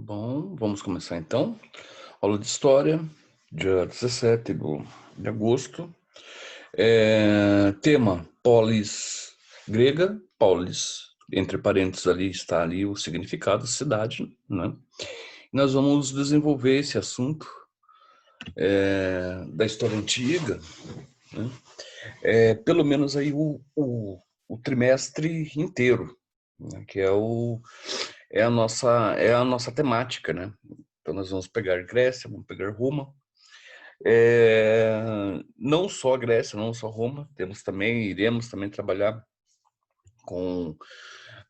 Bom, vamos começar então. Aula de História, dia 17 de agosto. Tema, polis grega, polis, entre parênteses ali está ali o significado, cidade, né? Nós vamos desenvolver esse assunto da história antiga, né? Pelo menos aí o trimestre inteiro, né? Que é a nossa temática, né? Então nós vamos pegar Grécia, vamos pegar Roma, não só Grécia, não só Roma, iremos também trabalhar com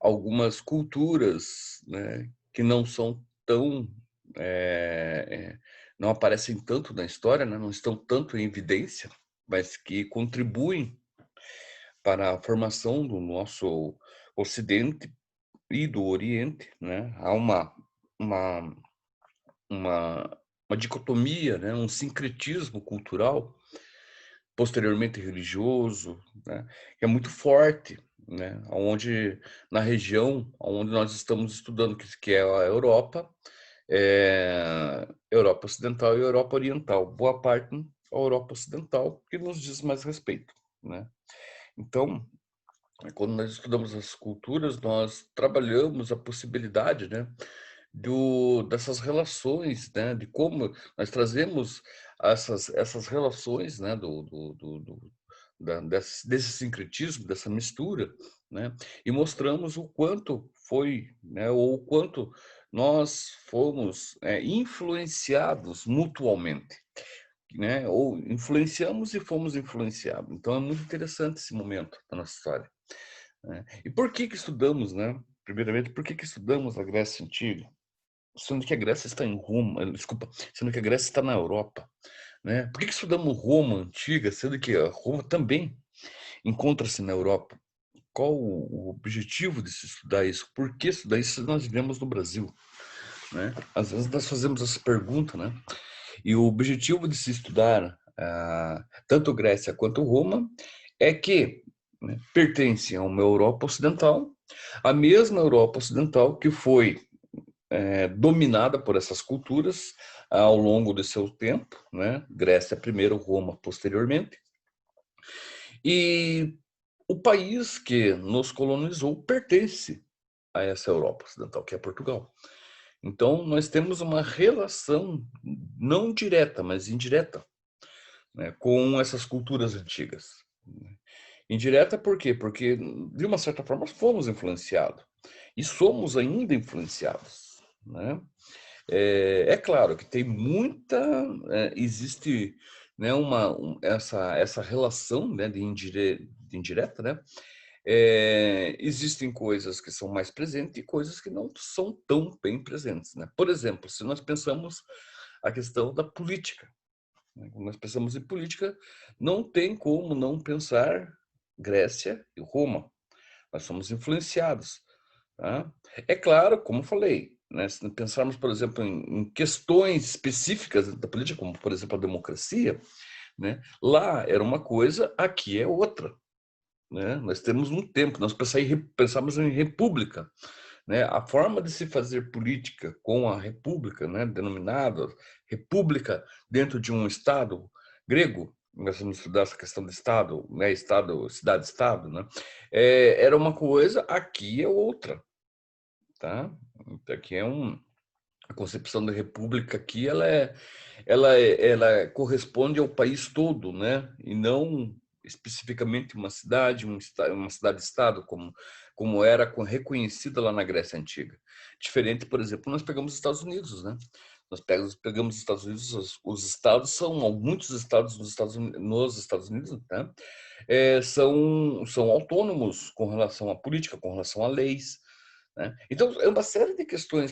algumas culturas, né, que não são tão, é, é, não aparecem tanto na história, né, não estão tanto em evidência, mas que contribuem para a formação do nosso Ocidente e do Oriente, né? Há uma, uma, uma dicotomia, né? Um sincretismo cultural, posteriormente religioso, né? Que é muito forte, né? Onde, na região onde nós estamos estudando, que é a Europa, Europa Ocidental e Europa Oriental. Boa parte a Europa Ocidental, que nos diz mais respeito, né? Então, quando nós estudamos as culturas, nós trabalhamos a possibilidade, né, dessas relações, né, de como nós trazemos essas relações, né, desse sincretismo, dessa mistura, né, e mostramos o quanto foi, né, ou o quanto nós fomos influenciados mutuamente, né, ou influenciamos e fomos influenciados. Então é muito interessante esse momento da nossa história, né? E por que estudamos, né? Primeiramente, por que estudamos a Grécia Antiga? Sendo que a Grécia está em Roma, desculpa, sendo que a Grécia está na Europa, né? Por que estudamos Roma Antiga, sendo que a Roma também encontra-se na Europa? Qual o objetivo de se estudar isso? Por que estudar isso se nós vivemos no Brasil, né? Às vezes nós fazemos essa pergunta, né? E o objetivo de se estudar tanto Grécia quanto Roma é que, né, pertencem a uma Europa Ocidental, a mesma Europa Ocidental que foi dominada por essas culturas ao longo de seu tempo, né? Grécia primeiro, Roma posteriormente, e o país que nos colonizou pertence a essa Europa Ocidental, que é Portugal. Então, nós temos uma relação não direta, mas indireta, né, com essas culturas antigas. Indireta por quê? Porque, de uma certa forma, fomos influenciados. E somos ainda influenciados, né? É claro que tem muita... existe, né, essa relação, né, de indireta, né? Existem coisas que são mais presentes e coisas que não são tão bem presentes, né? Por exemplo, se nós pensamos a questão da política, né? Quando nós pensamos em política, não tem como não pensar Grécia e Roma. Nós somos influenciados, tá? É claro, como falei, né, se pensarmos, por exemplo, em questões específicas da política, como, por exemplo, a democracia, né, lá era uma coisa, aqui é outra, né? Nós temos um tempo, nós pensamos em república, né? A forma de se fazer política com a república, né, denominada república dentro de um estado grego, nós vamos estudar essa questão de estado, né, estado, cidade-estado, né? Era uma coisa, aqui é outra, tá? Então, aqui a concepção da república aqui, ela corresponde ao país todo, né? E não especificamente uma cidade, uma cidade-estado, como era reconhecida lá na Grécia Antiga. Diferente, por exemplo, nós pegamos os Estados Unidos, né? Nós pegamos os Estados Unidos, os estados muitos estados nos Estados Unidos, né? São autônomos com relação à política, com relação a leis, né? Então, é uma série de questões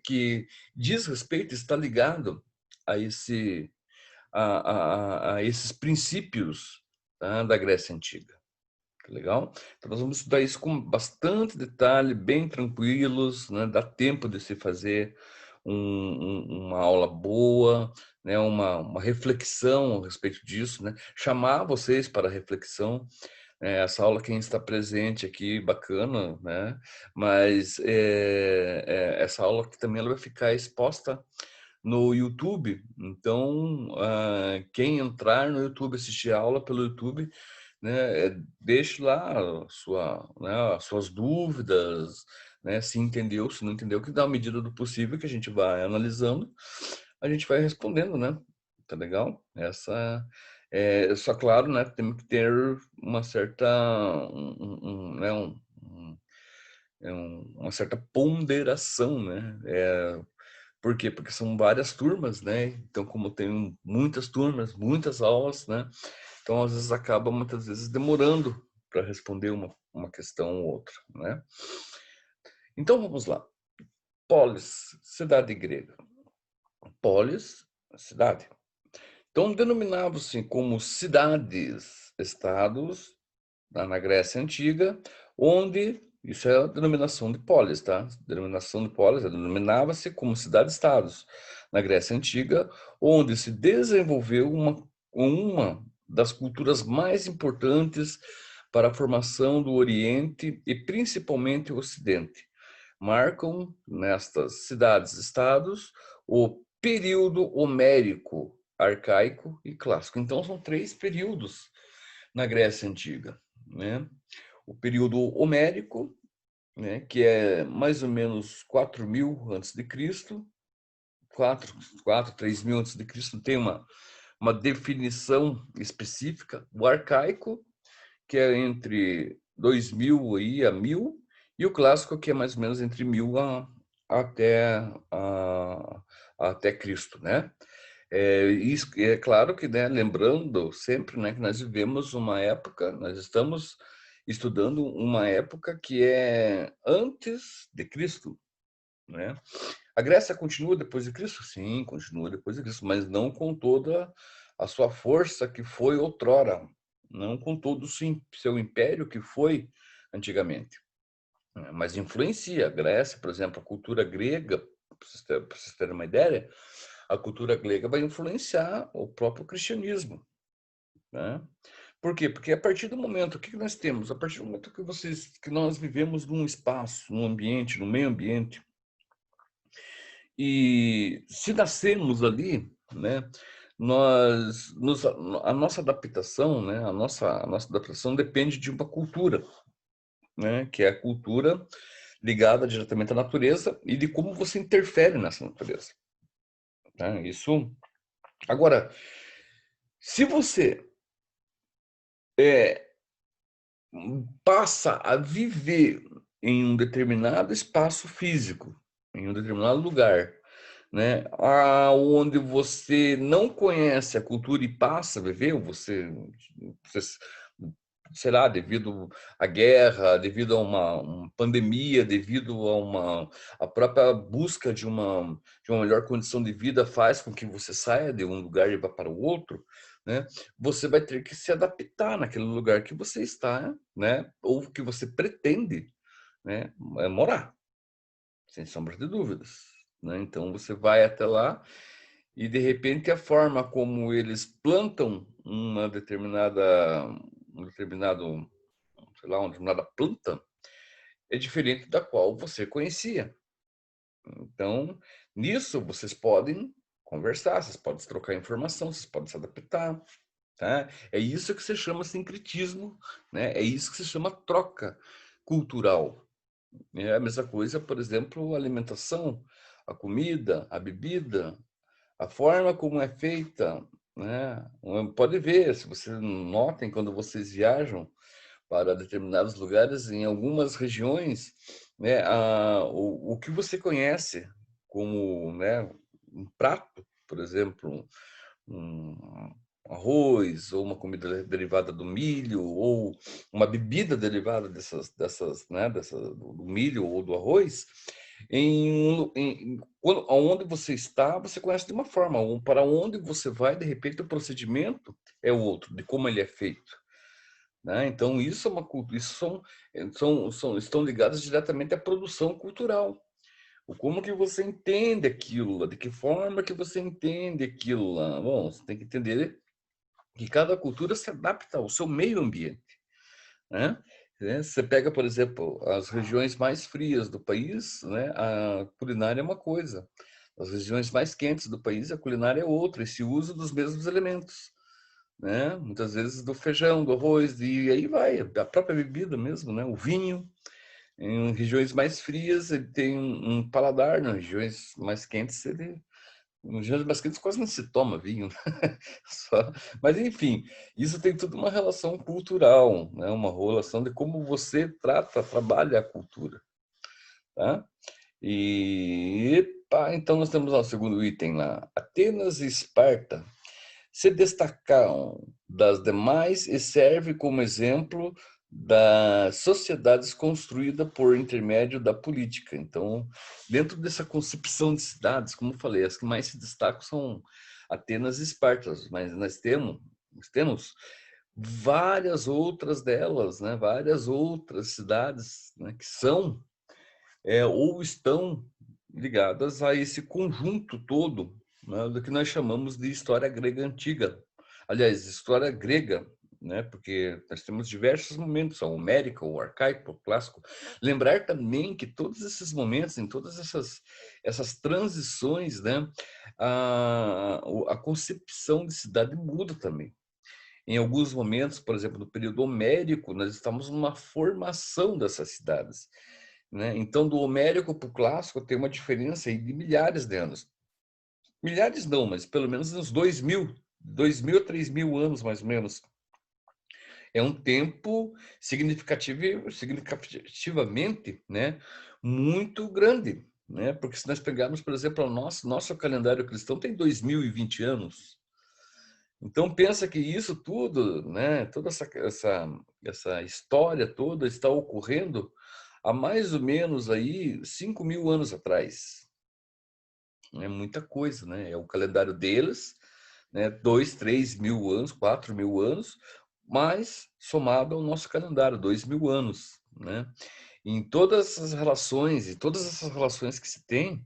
que diz respeito, está ligado a, a esses princípios, tá, da Grécia Antiga. Tá legal? Então, nós vamos estudar isso com bastante detalhe, bem tranquilos, né? Dá tempo de se fazer uma aula boa, né? Uma reflexão a respeito disso, né? Chamar vocês para reflexão, Essa aula, quem está presente aqui, bacana, né? Mas essa aula aqui também ela vai ficar exposta no YouTube. Então, quem entrar no YouTube, assistir a aula pelo YouTube, né, deixe lá né, as suas dúvidas, né, se entendeu, se não entendeu, que dá a medida do possível que a gente vai analisando, a gente vai respondendo, né? Tá legal? Só claro, né, temos que ter uma certa, né, uma certa ponderação, né? Por quê? Porque são várias turmas, né? Então, como tem muitas turmas, muitas aulas, né? Então, às vezes, acaba muitas vezes demorando para responder uma questão ou outra, né? Então, vamos lá. Polis, cidade grega. Polis, cidade. Então, denominavam-se como cidades-estados na Grécia Antiga, onde, isso é a denominação de polis, tá? Denominação de polis, denominava-se como cidade-estados na Grécia Antiga, onde se desenvolveu uma das culturas mais importantes para a formação do Oriente e principalmente o Ocidente. Marcam nestas cidades-estados o período homérico, arcaico e clássico. Então, são 3 períodos na Grécia Antiga, né? O período homérico, né, que é mais ou menos 4.000 antes de Cristo, 3.000 antes de Cristo, tem uma definição específica. O arcaico, que é entre 2.000 aí a 1.000, e o clássico, que é mais ou menos entre 1.000 até, até Cristo, né? É claro que, né, lembrando sempre, né, que nós vivemos uma época, nós estamos estudando uma época que é antes de Cristo, né? A Grécia continua depois de Cristo? Sim, continua depois de Cristo, mas não com toda a sua força que foi outrora, não com todo o seu império que foi antigamente. Mas influencia. A Grécia, por exemplo, a cultura grega, para vocês terem uma ideia, a cultura grega vai influenciar o próprio cristianismo, né? Por quê? Porque a partir do momento, o que nós temos? A partir do momento que nós vivemos num espaço, num ambiente, no meio ambiente, e se nascemos ali, né, a nossa adaptação, né, a nossa adaptação depende de uma cultura, né, que é a cultura ligada diretamente à natureza e de como você interfere nessa natureza. Tá? Isso. Agora, se você passa a viver em um determinado espaço físico, em um determinado lugar, né, onde você não conhece a cultura e passa a viver, você sei lá, devido à guerra, devido a uma pandemia, devido a própria busca de uma melhor condição de vida faz com que você saia de um lugar e vá para o outro, né? Você vai ter que se adaptar naquele lugar que você está, né? Ou que você pretende, né? Morar, sem sombra de dúvidas, né? Então você vai até lá e de repente a forma como eles plantam um determinado, sei lá, uma determinada planta é diferente da qual você conhecia. Então, nisso vocês podem conversar, vocês podem trocar informação, vocês podem se adaptar, tá? É isso que se chama sincretismo, né? É isso que se chama troca cultural. É a mesma coisa, por exemplo, a alimentação, a comida, a bebida, a forma como é feita, né? Pode ver, se vocês notem quando vocês viajam para determinados lugares, em algumas regiões, né, o que você conhece como, né, um prato, por exemplo, um arroz, ou uma comida derivada do milho, ou uma bebida derivada do milho ou do arroz, onde você está, você conhece de uma forma, para onde você vai, de repente, o procedimento é outro, de como ele é feito. Né? Então, isso é uma cultura, estão ligadas diretamente à produção cultural. O como que você entende aquilo lá, de que forma que você entende aquilo lá. Bom, você tem que entender que cada cultura se adapta ao seu meio ambiente. né? Você pega, por exemplo, as regiões mais frias do país, né? A culinária é uma coisa. As regiões mais quentes do país, a culinária é outra, esse uso dos mesmos elementos, né? Muitas vezes do feijão, do arroz, e aí vai, a própria bebida mesmo, né? O vinho, em regiões mais frias, ele tem um paladar, nas regiões mais quentes, ele nos regiões mais quentes quase não se toma vinho, né? Só... Mas, enfim, isso tem tudo uma relação cultural, né? Uma relação de como você trata, trabalha a cultura. Tá? E pá, então nós temos lá o segundo item lá. Atenas e Esparta se destacaram das demais e serve como exemplo das sociedades construídas por intermédio da política. Então, dentro dessa concepção de cidades, como eu falei, as que mais se destacam são Atenas e Esparta, mas nós temos várias outras delas, né? Várias outras cidades, né? Que são ou estão ligadas a esse conjunto todo, né, do que nós chamamos de história grega antiga. Aliás, história grega, né, porque nós temos diversos momentos, a homérica, o arcaico, o clássico. Lembrar também que todos esses momentos, em todas essas transições, né, a concepção de cidade muda também. Em alguns momentos, por exemplo, no período homérico, nós estamos numa formação dessas cidades, né? Então, do homérico para o clássico tem uma diferença aí de milhares de anos. Milhares não, mas pelo menos uns 2.000 a 3.000 anos, mais ou menos. É um tempo significativamente, né, muito grande, né? Porque se nós pegarmos, por exemplo, o nosso calendário cristão tem 2020 anos. Então pensa que isso tudo, né, toda essa história toda está ocorrendo há mais ou menos aí 5.000 anos atrás. É muita coisa, né? É o calendário deles, né? 2, 3.000 anos, 4.000 anos, mas somado ao nosso calendário, 2.000 anos, né? Em todas essas relações, e todas essas relações que se tem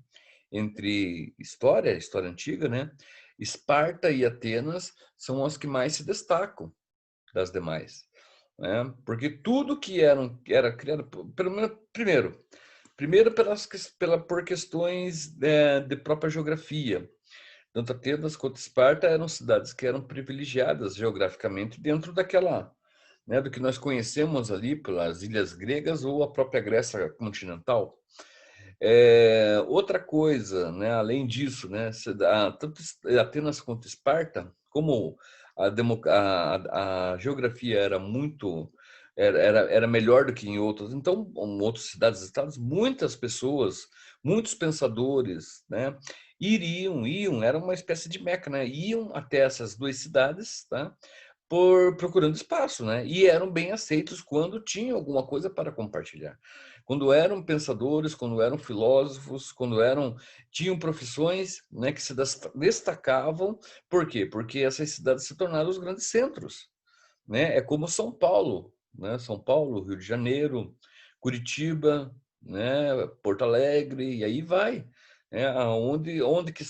entre história antiga, né? Esparta e Atenas são as que mais se destacam das demais, né? Porque tudo que era criado, pelo menos, primeiro por questões de própria geografia. Tanto Atenas quanto Esparta eram cidades que eram privilegiadas geograficamente dentro daquela, né, do que nós conhecemos ali pelas ilhas gregas ou a própria Grécia continental. Outra coisa, né, além disso, né, tanto Atenas quanto Esparta, como a geografia era muito era melhor do que em outras, então em outras cidades-estados, muitas pessoas, muitos pensadores, né, iam, era uma espécie de Meca, né, iam até essas duas cidades, tá, procurando espaço, né? E eram bem aceitos quando tinham alguma coisa para compartilhar. Quando eram pensadores, quando eram filósofos, tinham profissões, né, que se destacavam. Por quê? Porque essas cidades se tornaram os grandes centros, né? É como São Paulo, né? São Paulo, Rio de Janeiro, Curitiba, né? Porto Alegre, e aí vai, né? Onde que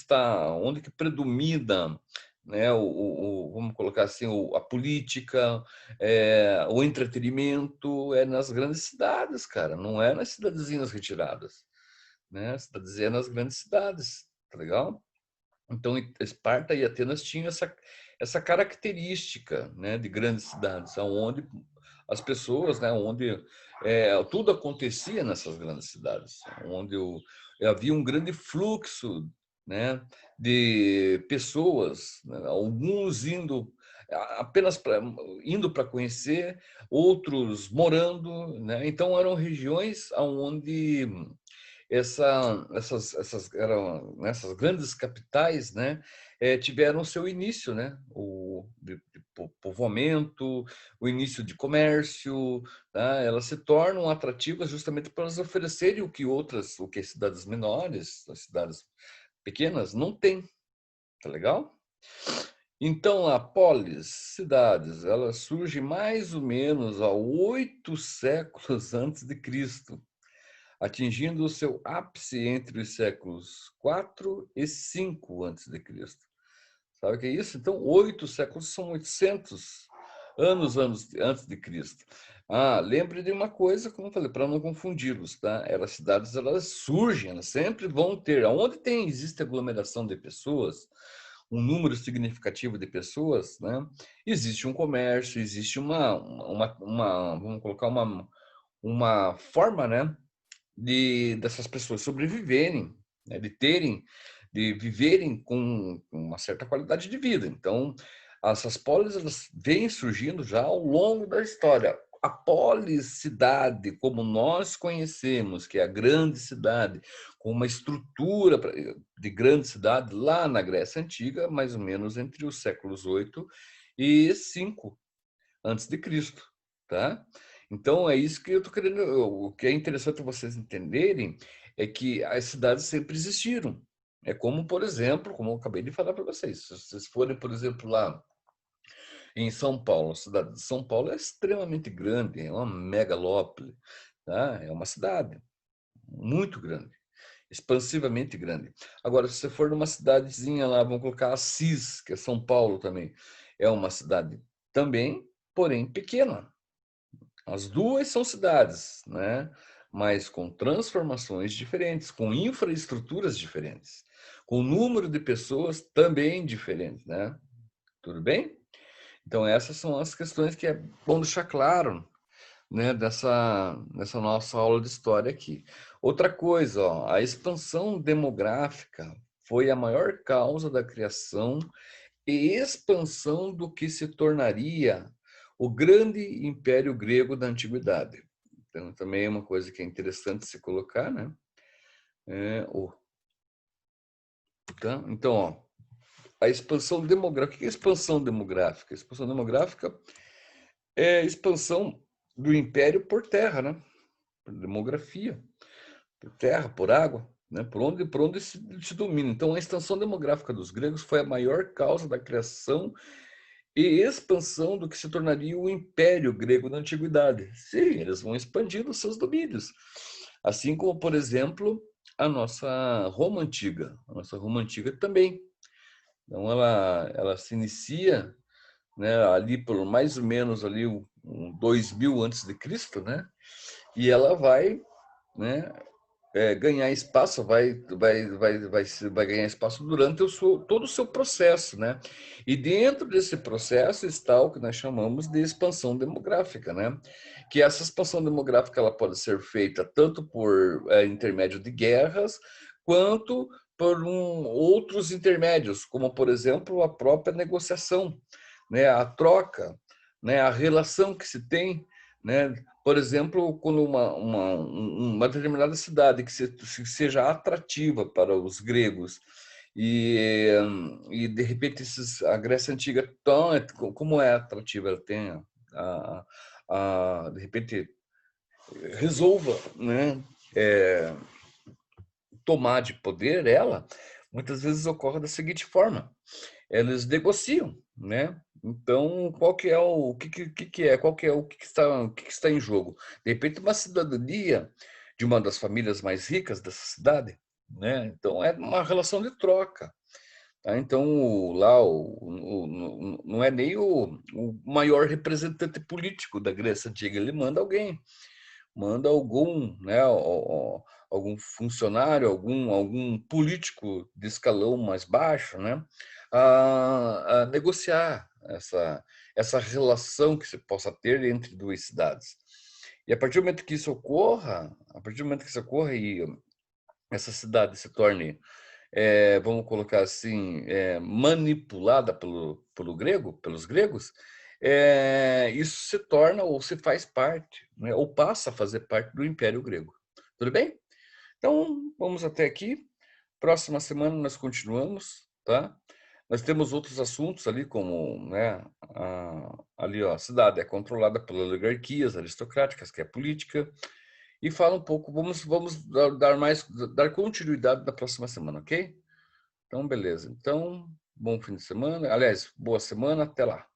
predomina, né? Vamos colocar assim, a política, o entretenimento é nas grandes cidades, cara, não é nas cidadezinhas retiradas, né? Cidadezinha é nas grandes cidades, tá legal? Então, Esparta e Atenas tinham essa característica, né, de grandes cidades, onde as pessoas, né, onde tudo acontecia nessas grandes cidades, onde havia um grande fluxo, né, de pessoas, né, alguns apenas indo para conhecer, outros morando, né? Então eram regiões onde essas grandes capitais, né, tiveram seu início, né, de povoamento, o início de comércio, tá? Elas se tornam atrativas justamente para elas oferecerem o que as cidades menores, as cidades pequenas não têm, tá legal? Então, a polis, cidades, elas surgem mais ou menos há 8 séculos antes de Cristo, atingindo o seu ápice entre os séculos 4 e 5 antes de Cristo. Sabe o que é isso? Então, 8 séculos são 800 anos antes de Cristo. Lembre de uma coisa, como eu falei, para não confundi-los, tá? As cidades, elas surgem, elas sempre vão ter. Onde existe aglomeração de pessoas, um número significativo de pessoas, né? Existe um comércio, existe vamos colocar uma forma, né? Dessas pessoas sobreviverem, né? De viverem com uma certa qualidade de vida. Então, essas polis, elas vêm surgindo já ao longo da história. A policidade, como nós conhecemos, que é a grande cidade, com uma estrutura de grande cidade lá na Grécia Antiga, mais ou menos entre os séculos 8 e 5 antes de Cristo, tá? Então é isso que eu estou querendo. O que é interessante vocês entenderem é que as cidades sempre existiram. É como, por exemplo, como eu acabei de falar para vocês, se vocês forem, por exemplo, lá em São Paulo, a cidade de São Paulo é extremamente grande, é uma megalópole, tá? É uma cidade muito grande, expansivamente grande. Agora, se você for numa cidadezinha lá, vamos colocar Assis, que é São Paulo também, é uma cidade também, porém pequena. As duas são cidades, né? Mas com transformações diferentes, com infraestruturas diferentes, com número de pessoas também diferentes, né? Tudo bem? Então essas são as questões que é bom deixar claro, né? Nessa nossa aula de história aqui. Outra coisa, ó, a expansão demográfica foi a maior causa da criação e expansão do que se tornaria o grande império grego da antiguidade. Então, também é uma coisa que é interessante se colocar, né? Tá? Então, ó, a expansão demográfica. O que é expansão demográfica? A expansão demográfica é a expansão do império por terra, né? Por demografia, por terra, por água, né? Por onde se domina. Então, a expansão demográfica dos gregos foi a maior causa da criação e expansão do que se tornaria o Império Grego da Antiguidade. Sim, eles vão expandindo os seus domínios. Assim como, por exemplo, a nossa Roma Antiga. A nossa Roma Antiga também. Então, ela se inicia, né, ali por mais ou menos ali 2000 antes de Cristo, né? E ela vai, né, ganhar espaço, vai ganhar espaço durante todo o seu processo, né? E dentro desse processo está o que nós chamamos de expansão demográfica, né? Que essa expansão demográfica ela pode ser feita tanto por intermédio de guerras, quanto por outros intermédios, como por exemplo a própria negociação, né? A troca, né? A relação que se tem, né? Por exemplo, quando uma determinada cidade que seja atrativa para os gregos e de repente a Grécia Antiga como é atrativa, ela tem de repente resolva, né, tomar de poder ela, muitas vezes ocorre da seguinte forma: eles negociam, né? Então, qual que é qual que é o que está em jogo? De repente, uma cidadania de uma das famílias mais ricas dessa cidade, né? Então, é uma relação de troca. Tá? Então, não é nem o maior representante político da Grécia Antiga, ele manda alguém, manda algum, né, algum funcionário, algum político de escalão mais baixo, né, a negociar essa relação que se possa ter entre duas cidades. E a partir do momento que isso ocorra, e essa cidade se torne, vamos colocar assim, manipulada pelos gregos, isso se torna ou se faz parte, né, ou passa a fazer parte do Império Grego. Tudo bem? Então, vamos até aqui. Próxima semana nós continuamos, tá? Nós temos outros assuntos ali, como, né, ali, ó, a cidade é controlada pelas oligarquias aristocráticas, que é política, e fala um pouco, vamos dar continuidade na próxima semana, ok? Então, beleza. Então, bom fim de semana. Aliás, boa semana. Até lá.